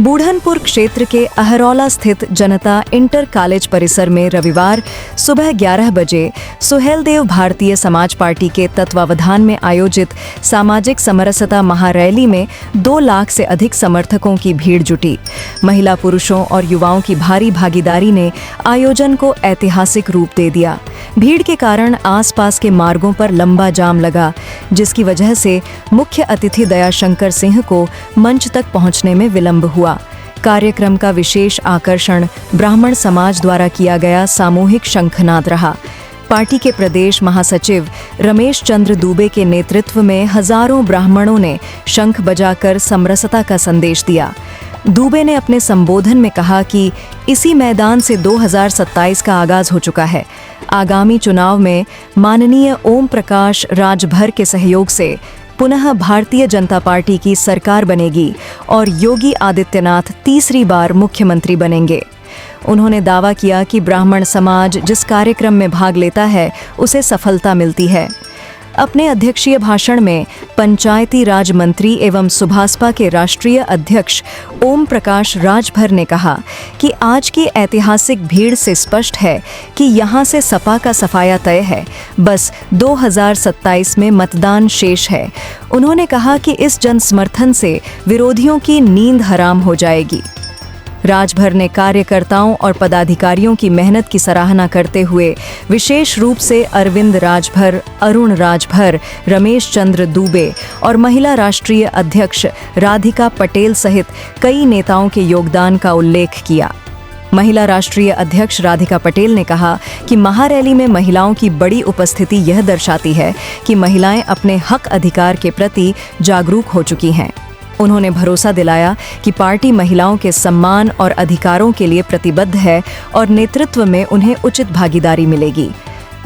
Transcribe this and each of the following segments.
बूढ़नपुर क्षेत्र के अहरौला स्थित जनता इंटर कॉलेज परिसर में रविवार सुबह 11 बजे सुहेलदेव भारतीय समाज पार्टी के तत्वावधान में आयोजित सामाजिक समरसता महारैली में 2 लाख से अधिक समर्थकों की भीड़ जुटी। महिला, पुरुषों और युवाओं की भारी भागीदारी ने आयोजन को ऐतिहासिक रूप दे दिया। भीड़ के कारण आसपास के मार्गों पर लंबा जाम लगा, जिसकी वजह से मुख्य अतिथि दयाशंकर सिंह को मंच तक पहुंचने में विलंब हुआ। कार्यक्रम का विशेष आकर्षण ब्राह्मण समाज द्वारा किया गया सामूहिक शंखनाद रहा। पार्टी के प्रदेश महासचिव रमेश चंद्र दुबे के नेतृत्व में हजारों ब्राह्मणों ने शंख बजाकर समरसता का संदेश दिया। दुबे ने अपने संबोधन में कहा कि इसी मैदान से 2027 का आगाज हो चुका है। आगामी चुनाव में माननीय ओम प्रकाश राजभर के सहयोग से पुनः भारतीय जनता पार्टी की सरकार बनेगी और योगी आदित्यनाथ तीसरी बार मुख्यमंत्री बनेंगे। उन्होंने दावा किया कि ब्राह्मण समाज जिस कार्यक्रम में भाग लेता है उसे सफलता मिलती है। अपने अध्यक्षीय भाषण में पंचायती राज मंत्री एवं सुभासपा के राष्ट्रीय अध्यक्ष ओम प्रकाश राजभर ने कहा कि आज की ऐतिहासिक भीड़ से स्पष्ट है कि यहां से सपा का सफाया तय है, बस 2027 में मतदान शेष है। उन्होंने कहा कि इस जनसमर्थन से विरोधियों की नींद हराम हो जाएगी। राजभर ने कार्यकर्ताओं और पदाधिकारियों की मेहनत की सराहना करते हुए विशेष रूप से अरविंद राजभर, अरुण राजभर, रमेश चंद्र दुबे और महिला राष्ट्रीय अध्यक्ष राधिका पटेल सहित कई नेताओं के योगदान का उल्लेख किया। महिला राष्ट्रीय अध्यक्ष राधिका पटेल ने कहा कि महारैली में महिलाओं की बड़ी उपस्थिति यह दर्शाती है कि महिलाएं अपने हक अधिकार के प्रति जागरूक हो चुकी हैं। उन्होंने भरोसा दिलाया कि पार्टी महिलाओं के सम्मान और अधिकारों के लिए प्रतिबद्ध है और नेतृत्व में उन्हें उचित भागीदारी मिलेगी।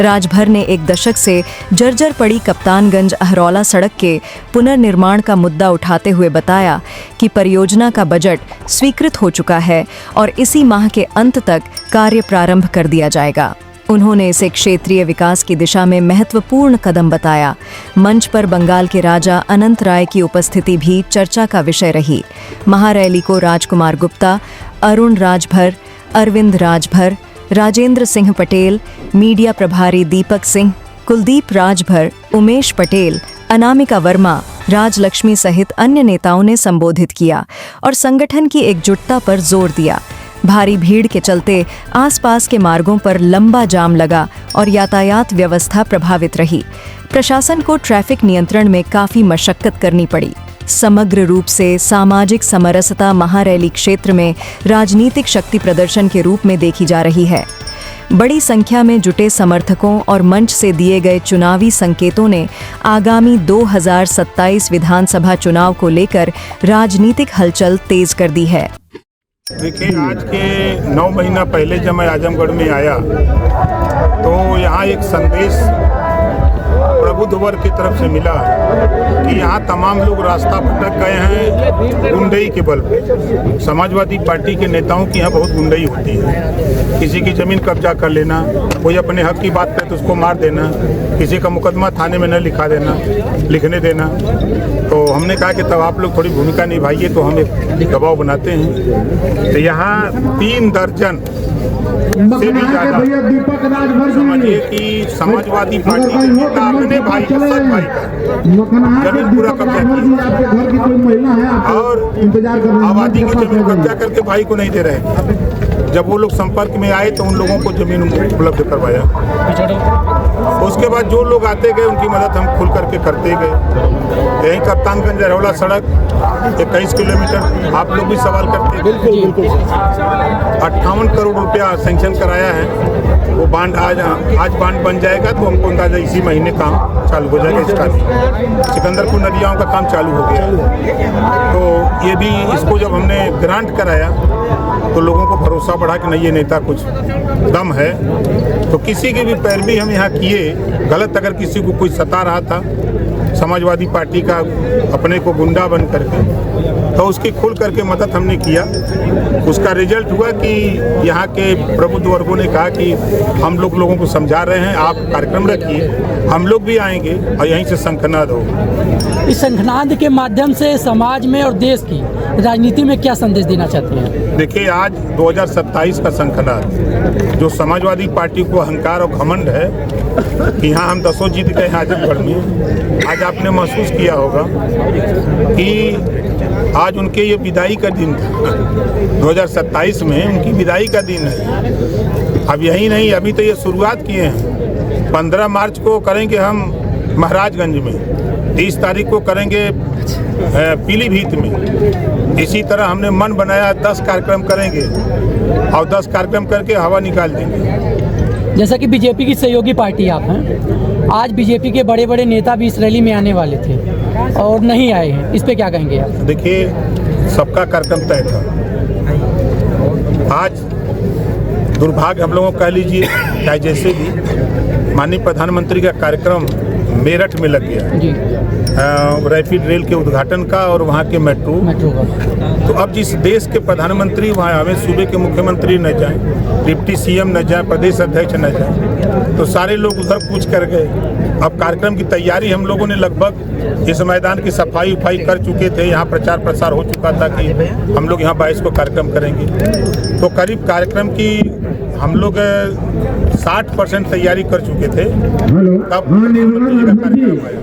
राजभर ने 1 दशक से जर्जर पड़ी कप्तानगंज अहरौला सड़क के पुनर्निर्माण का मुद्दा उठाते हुए बताया कि परियोजना का बजट स्वीकृत हो चुका है और इसी माह के अंत तक कार्य प्रारंभ कर दिया जाएगा। उन्होंने इसे क्षेत्रीय विकास की दिशा में महत्वपूर्ण कदम बताया। मंच पर बंगाल के राजा अनंत राय की उपस्थिति भी चर्चा का विषय रही। महारैली को राजकुमार गुप्ता, अरुण राजभर, अरविंद राजभर, राजेंद्र सिंह पटेल, मीडिया प्रभारी दीपक सिंह, कुलदीप राजभर, उमेश पटेल, अनामिका वर्मा, राजलक्ष्मी सहित अन्य नेताओं ने संबोधित किया और संगठन की एकजुटता पर जोर दिया। भारी भीड़ के चलते आसपास के मार्गों पर लंबा जाम लगा और यातायात व्यवस्था प्रभावित रही। प्रशासन को ट्रैफिक नियंत्रण में काफी मशक्कत करनी पड़ी। समग्र रूप से सामाजिक समरसता महारैली क्षेत्र में राजनीतिक शक्ति प्रदर्शन के रूप में देखी जा रही है। बड़ी संख्या में जुटे समर्थकों और मंच से दिए गए चुनावी संकेतों ने आगामी 2027 विधानसभा चुनाव को लेकर राजनीतिक हलचल तेज कर दी है। देखिए, आज के 9 महीना पहले जब मैं आजमगढ़ में आया तो यहाँ एक संदेश प्रबुद्ध वर्ग की तरफ से मिला कि यहाँ तमाम लोग रास्ता भटक गए हैं गुंडई के बल पे। समाजवादी पार्टी के नेताओं की यहाँ बहुत गुंडई होती है। किसी की ज़मीन कब्जा कर लेना, कोई अपने हक की बात करे तो उसको मार देना, किसी का मुकदमा थाने में न लिखने देना। तो हमने कहा कि तब आप लोग थोड़ी भूमिका निभाइए, तो हम एक दबाव बनाते हैं। तो यहाँ 3 दर्जन से भी ज्यादा समझिए कि समाजवादी पार्टी के नेता अपने भाई का, सच भाई का जमीन पूरा कब्जा किया और आबादी की जमीन कब्जा करके भाई को नहीं दे रहे। जब वो लोग संपर्क में आए तो उन लोगों को जमीन उपलब्ध करवाया। उसके बाद जो लोग आते गए उनकी मदद हम खुल करके करते गए। यही कप्तानगंज अहरौला सड़क 21 किलोमीटर, आप लोग भी सवाल करते। बिल्कुल 58 करोड़ रुपया सैंक्शन कराया है। वो बांध आज बांध बन जाएगा तो हमको अंदाजा इसी महीने काम चालू हो जाएगा। इसका सिकंदरपुर नदियाओं का काम चालू हो गया। तो ये भी, इसको जब हमने ग्रांट कराया तो लोगों को भरोसा बढ़ा कि नहीं, ये नेता कुछ दम है। तो किसी की भी पैरवी हम यहाँ किए गलत, अगर किसी को कोई सता रहा था समाजवादी पार्टी का अपने को गुंडा बन करके, तो उसकी खुल करके मदद हमने किया। उसका रिजल्ट हुआ कि यहाँ के प्रबुद्ध वर्गों ने कहा कि हम लोगों को समझा रहे हैं, आप कार्यक्रम रखिए, हम लोग भी आएंगे और यहीं से शंखनाद हो। इस शंखनाद के माध्यम से समाज में और देश की राजनीति में क्या संदेश देना चाहते हैं? देखिए, आज 2027 का शंखनाद, जो समाजवादी पार्टी को अहंकार और घमंड है कि यहाँ हम 10 जीत गए आजमगढ़ में, आज आपने महसूस किया होगा कि आज उनके ये विदाई का दिन था। 2027 में उनकी विदाई का दिन है। अब यही नहीं, अभी तो ये शुरुआत किए हैं। 15 मार्च को करेंगे हम महाराजगंज में, 30 तारीख को करेंगे पीलीभीत में। इसी तरह हमने मन बनाया 10 कार्यक्रम करेंगे और 10 कार्यक्रम करके हवा निकाल देंगे। जैसा कि बीजेपी की सहयोगी पार्टी आप हैं, आज बीजेपी के बड़े बड़े नेता भी इस रैली में आने वाले थे और नहीं आए हैं, इस पे क्या कहेंगे आप? देखिए, सबका कार्यक्रम तय था। आज दुर्भाग्य हम लोगों को कह लीजिए, चाहे जैसे भी, माननीय प्रधानमंत्री का कार्यक्रम मेरठ में लग गया जी, रैपिड रेल के उद्घाटन का और वहाँ के मेट्रो का। तो अब जिस देश के प्रधानमंत्री वहाँ आवे, सूबे के मुख्यमंत्री न जाएं, डिप्टी सीएम न जाए, प्रदेश अध्यक्ष न जाए, तो सारे लोग उधर कूच कर गए। अब कार्यक्रम की तैयारी हम लोगों ने लगभग इस मैदान की सफाई उफाई कर चुके थे। यहाँ प्रचार प्रसार हो चुका था कि हम लोग यहाँ 22 को कार्यक्रम करेंगे। तो करीब कार्यक्रम की हम लोग 60% तैयारी कर चुके थे। तब प्रधानमंत्री का कार्यक्रम आया,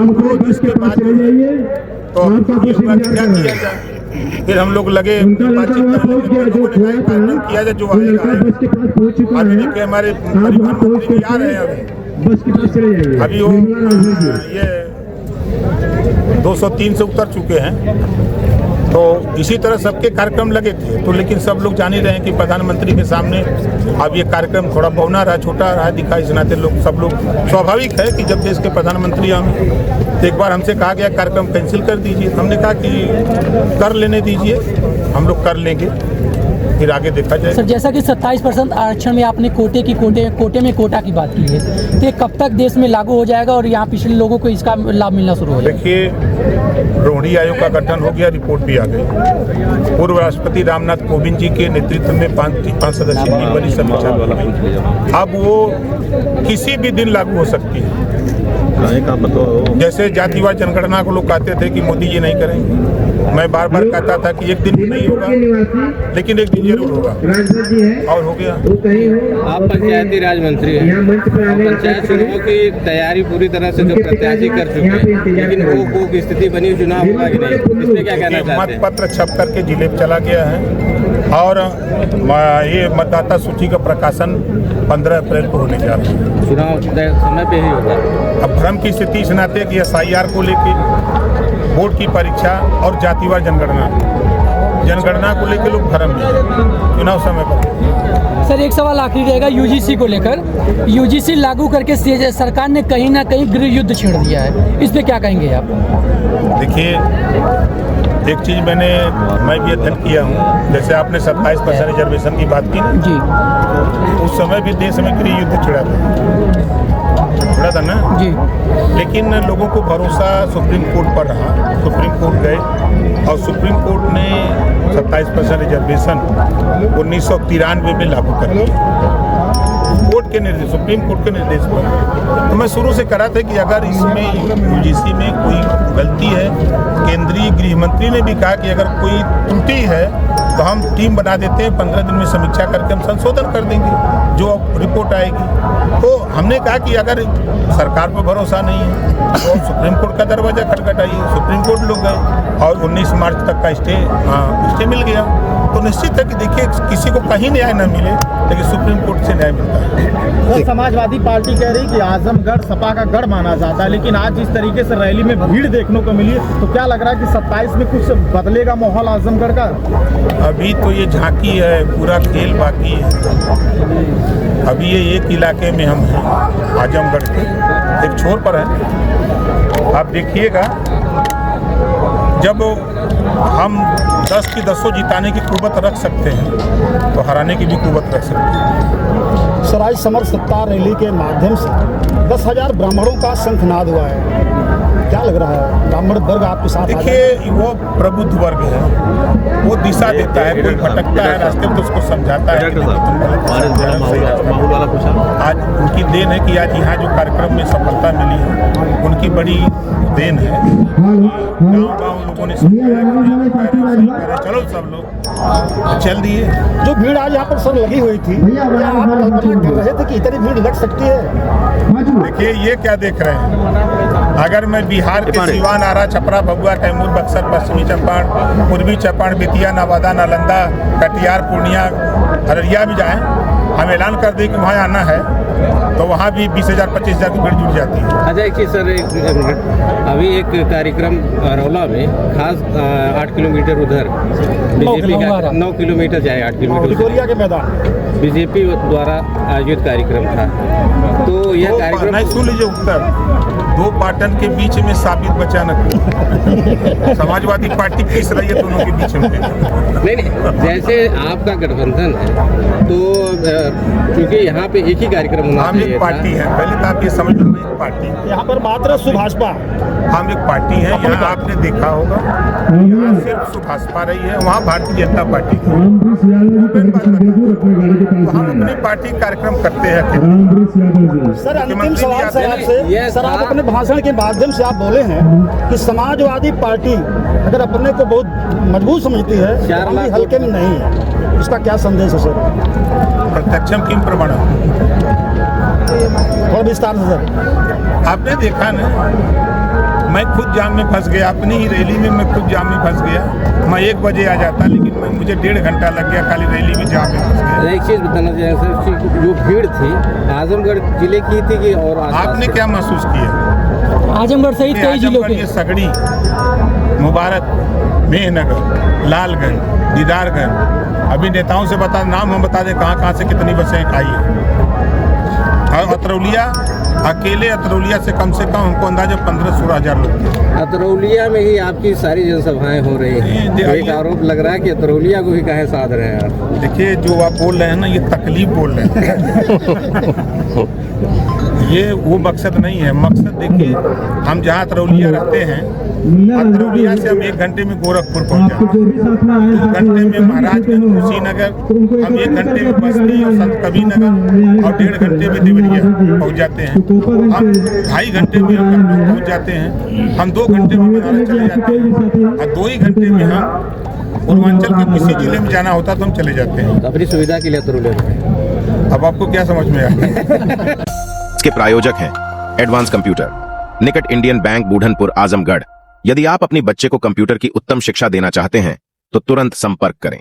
तो इसके बाद तो ये हुआ क्या किया जाए। फिर हम लोग लगे बातचीत करने किया जाए, जो आएगा। अभी देखिए, हमारे परिवहन मंत्री आ रहे हैं, अभी वो ये 203 से उतर चुके हैं। तो इसी तरह सबके कार्यक्रम लगे थे। तो लेकिन सब लोग जान ही रहे हैं कि प्रधानमंत्री के सामने अब ये कार्यक्रम थोड़ा बहुना रहा, छोटा रहा दिखा। इस नाते सब लोग, स्वाभाविक है कि जब देश के प्रधानमंत्री आए तो एक बार हमसे कहा गया कार्यक्रम कैंसिल कर दीजिए। हमने कहा कि कर लेने दीजिए, हम लोग कर लेंगे, फिर आगे देखा जाए। सर, जैसा कि 27% आरक्षण में आपने कोटे में कोटा की बात की है, तो ये कब तक देश में लागू हो जाएगा और यहाँ पिछले लोगों को इसका लाभ मिलना शुरू हो जाएगा? देखिए, रोहिणी आयोग का गठन हो गया, रिपोर्ट भी आ गई। पूर्व राष्ट्रपति रामनाथ कोविंद जी के नेतृत्व में 5 सदस्यीय टीम बनी, समीक्षा हुई। अब वो किसी भी दिन लागू हो सकती है। जैसे जातिवाद जनगणना को लोग कहते थे कि मोदी जी नहीं करेंगे, मैं बार बार कहता था कि एक दिन नहीं होगा, लेकिन एक दिन जरूर होगा, और हो गया। आप पंचायती राज मंत्री हैं, पंचायत चुनाव की तैयारी पूरी तरह से जो प्रत्याशी कर चुके हैं, लेकिन वो की स्थिति बनी, चुनाव होगा कि नहीं, इसमें क्या कहना चाहते हैं? मत पत्र छप करके जिले में चला गया है और ये मतदाता सूची का प्रकाशन 15 अप्रैल को होने जा रहा है। चुनाव समय पे ही होता है। अब भ्रम की स्थिति इस नाते कि SIR को लेके, बोर्ड की परीक्षा और जातिवार जनगणना को लेके लोग भ्रम में हैं चुनाव समय पर। सर, एक सवाल आखिरी रहेगा UGC को लेकर। UGC लागू करके सरकार ने कहीं ना कहीं गृह युद्ध छेड़ दिया है, इस पे क्या कहेंगे आप? देखिए, एक चीज़ मैं भी अध्ययन किया हूँ। जैसे आपने 27% रिजर्वेशन की बात की ना जी, उस समय भी देश में गृह युद्ध छिड़ा था ना जी, लेकिन लोगों को भरोसा सुप्रीम कोर्ट पर रहा। सुप्रीम कोर्ट गए और सुप्रीम कोर्ट ने 27% रिजर्वेशन 1993 में लागू कर दिया, सुप्रीम कोर्ट के निर्देश पर। तो मैं शुरू से करा था कि अगर इसमें UGC में कोई गलती है, केंद्रीय गृह मंत्री ने भी कहा कि अगर कोई त्रुटि है तो हम टीम बना देते हैं, 15 दिन में समीक्षा करके हम संशोधन कर देंगे जो रिपोर्ट आएगी। तो हमने कहा कि अगर सरकार पर भरोसा नहीं है तो सुप्रीम कोर्ट का दरवाजा खटखटाइए। सुप्रीम कोर्ट लोग गए और 19 मार्च तक का स्टे मिल गया। तो निश्चित है कि देखिए, किसी को कहीं न्याय न मिले, लेकिन सुप्रीम कोर्ट से न्याय मिलता है। समाजवादी पार्टी कह रही कि आजमगढ़ सपा का गढ़ माना जाता है, लेकिन आज जिस तरीके से रैली में भीड़ देखने को मिली, तो क्या लग रहा है कि 27 में कुछ बदलेगा माहौल आजमगढ़ का? अभी तो ये झांकी है, पूरा खेल बाकी है। अभी ये एक इलाके में हम हैं, आजमगढ़ के एक छोर पर है। आप देखिएगा, जब हम 10 की 10 जिताने की कुव्वत रख सकते हैं तो हराने की भी कुव्वत रख सकते हैं। सराय समर सत्ता रैली के माध्यम से 10,000 ब्राह्मणों का शंखनाद हुआ है। क्या लग रहा है ब्राह्मण वर्ग आपके साथ? देखिए, वो प्रबुद्ध वर्ग है, वो दिशा देता है, कोई भटकता है रास्ते में तो उसको समझाता है कि तुम गलत सही रास्ते। आज उनकी देन है कि आज यहाँ जो कार्यक्रम में सफलता मिली है, उनकी बड़ी देन है। गाँव लोगों ने समझाया, चलो सब लोग चल दिए। जो भीड़ आज यहाँ पर सर लगी हुई थी, क्या आप कल्पना कर रहे थे कि इतनी भीड़ लग सकती है? देखिए, ये क्या देख रहे हैं, अगर मैं बिहार के सीवान, आरा, छपरा, भभुआ, कैमूर, बक्सर, पश्चिमी चंपारण, पूर्वी चंपारण, बेतिया, नवादा, नालंदा, कटिहार, पूर्णिया, अररिया भी जाएं, हम ऐलान कर दें कि वहाँ आना है तो वहाँ भी 20,000 25,000 की भीड़ जुट जाती है। अच्छा, एक चीज़ सर, एक मिनट, अभी एक कार्यक्रम रौला में खास 8 किलोमीटर उधर बीजेपी का 9 किलोमीटर जाए 8 किलोमीटर के मैदान बीजेपी द्वारा आयोजित कार्यक्रम था, तो यह कार्यक्रम नहीं, सुन लीजिए उत्तर, दो पाटन के बीच में साबित बचा न समाजवादी पार्टी पिस रही है दोनों के बीच में। नहीं, जैसे आपका गठबंधन है तो क्योंकि यहाँ पे एक ही कार्यक्रम होना हम चाहिए एक पार्टी है, पहले तो आप ये समझ लो, एक पार्टी है। यहाँ पर मात्र सुभाषपा, हम एक पार्टी है, यहाँ आपने देखा होगा, यहाँ सिर्फ सुभाषपा रही है, वहाँ भारतीय जनता पार्टी है। तो हम अपनी पार्टी कार्यक्रम करते हैं। सर अंतिम सवाल सर आपसे, सर आप अपने भाषण के माध्यम से आप बोले हैं कि समाजवादी पार्टी अगर अपने को बहुत मजबूत समझती है, 4 लाख हल्के में नहीं है, इसका क्या संदेश है सर? प्रत्यक्षम किम प्रमाणम, और विस्तार से सर। आपने देखा ना, मैं खुद जाम में फंस गया, अपनी ही रैली में मैं खुद जाम में फंस गया। मैं 1 बजे आ जाता, लेकिन मुझे 1.5 घंटा लग गया, खाली रैली में जाम में फंस गया। एक चीज़ बताना चाहिए सर कि जो भीड़ थी आजमगढ़ जिले की थी कि और आपने क्या महसूस किया? आजमगढ़ सहित कई जिलों के ये सगड़ी, मुबारक, मेहनगर, लालगंज, दीदारगंज, अभी नेताओं से बता, नाम हम बता दें कहाँ से कितनी बसें आई है। और अतरौलिया, अकेले अतरौलिया से कम हमको अंदाजा 15-16 हज़ार लोग। अतरौलिया में ही आपकी सारी जनसभाएं हो रही हैं, तो एक आरोप लग रहा है कि अतरौलिया को ही काहे साध रहे हैं आप? देखिए, जो आप बोल रहे हैं ना, ये तकलीफ बोल रहे हैं। ये वो मकसद नहीं है। मकसद देखिए, हम जहाँ अतरौलिया रहते हैं, अतरौलिया से हम 1 घंटे में गोरखपुर पहुँच जाते हैं, 2 घंटे में महाराजगंज, कुशीनगर, हम 1 घंटे में बस्ती और संत कबीरनगर, और 1.5 घंटे में देवरिया पहुँच जाते हैं। हम 2.5 घंटे में हम लखनऊ पहुँच जाते हैं, हम 2 घंटे में बनारस चले जाते हैं, और 2 ही घंटे में हम पूर्वांचल के किसी जिले में जाना होता तो हम चले जाते हैं। तो अपनी सुविधा के लिए अतरौलिया। अब आपको क्या समझ में आया? इसके प्रायोजक हैं एडवांस कंप्यूटर, निकट इंडियन बैंक, बूढ़नपुर, आजमगढ़। यदि आप अपने बच्चे को कंप्यूटर की उत्तम शिक्षा देना चाहते हैं तो तुरंत संपर्क करें।